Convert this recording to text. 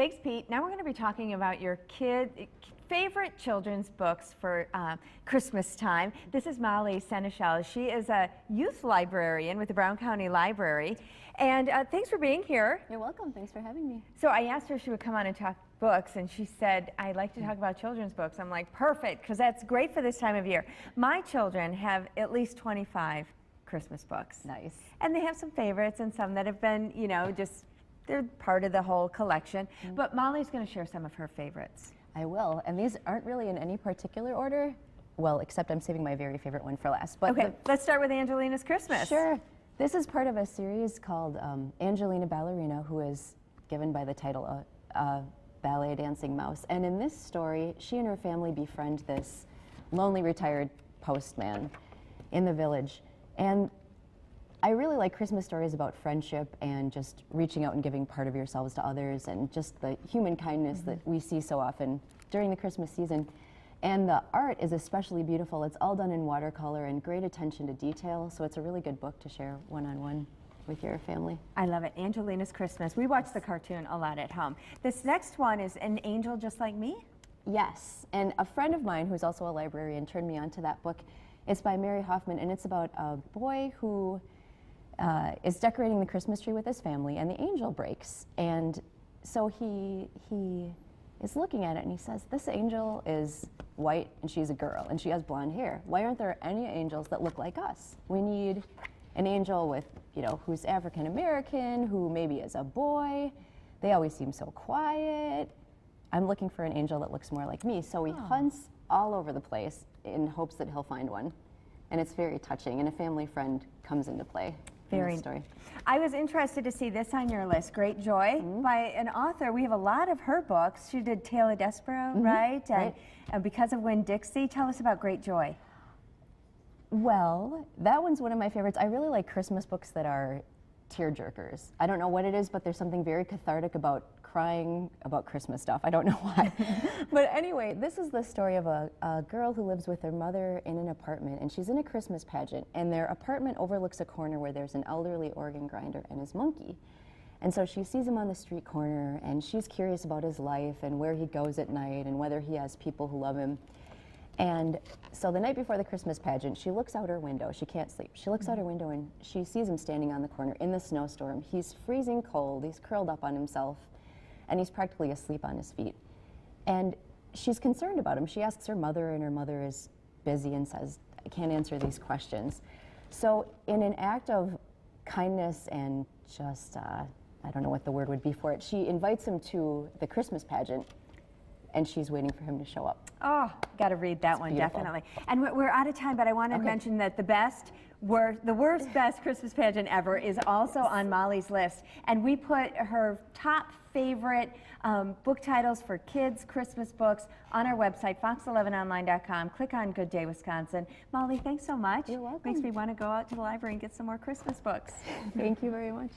Thanks, Pete. Now we're going to be talking about your favorite children's books for Christmas time. This is Molly Senechal. She is a youth librarian with the Brown County Library. And thanks for being here. You're welcome. Thanks for having me. So I asked her if she would come on and talk books, and she said, I like to talk about children's books. I'm like, perfect, because that's great for this time of year. My children have at least 25 Christmas books. Nice. And they have some favorites and some that have been, you know, just they're part of the whole collection. But Molly's going to share some of her favorites. I will. And these aren't really in any particular order. Well, except I'm saving my very favorite one for last. But okay, let's start with Angelina's Christmas. Sure. This is part of a series called Angelina Ballerina, who is given by the title Ballet Dancing Mouse. And in this story, she and her family befriend this lonely retired postman in the village. And I really like Christmas stories about friendship and just reaching out and giving part of yourselves to others and just the human kindness that we see so often during the Christmas season. And the art is especially beautiful. It's all done in watercolor and great attention to detail, so it's a really good book to share one-on-one with your family. I love it. Angelina's Christmas. We watch the cartoon a lot at home. This next one is An Angel Just Like Me? Yes, and a friend of mine who's also a librarian turned me on to that book. It's by Mary Hoffman, and it's about a boy who is decorating the Christmas tree with his family, and the angel breaks. And so he is looking at it, and he says, this angel is white, and she's a girl, and she has blonde hair. Why aren't there any angels that look like us? We need an angel with, you know, who's African American, who maybe is a boy. They always seem so quiet. I'm looking for an angel that looks more like me. So he hunts all over the place in hopes that he'll find one. And it's very touching, and a family friend comes into play. Very story. I was interested to see this on your list, Great Joy, by an author. We have a lot of her books. She did Tale of Despereaux, right? And Because of Winn-Dixie. Tell us about Great Joy. Well, that one's one of my favorites. I really like Christmas books that are tearjerkers. I don't know what it is, but there's something very cathartic about crying about Christmas stuff. I don't know why. But anyway, this is the story of a girl who lives with her mother in an apartment, and she's in a Christmas pageant, and their apartment overlooks a corner where there's an elderly organ grinder and his monkey. And so she sees him on the street corner, and she's curious about his life and where he goes at night and whether he has people who love him. And so the night before the Christmas pageant, she looks out her window. She can't sleep. She looks out her window, and she sees him standing on the corner in the snowstorm. He's freezing cold. He's curled up on himself, and he's practically asleep on his feet. And she's concerned about him. She asks her mother, and her mother is busy and says, I can't answer these questions. So in an act of kindness and just, I don't know what the word would be for it, she invites him to the Christmas pageant, and she's waiting for him to show up. Oh, got to read that one, beautiful. definitely. And we're out of time, but I want to mention that the worst best Christmas pageant ever is also on Molly's list. And we put her top favorite book titles for kids' Christmas books on our website, fox11online.com. Click on Good Day Wisconsin. Molly, thanks so much. You're welcome. Makes me want to go out to the library and get some more Christmas books. Thank you very much.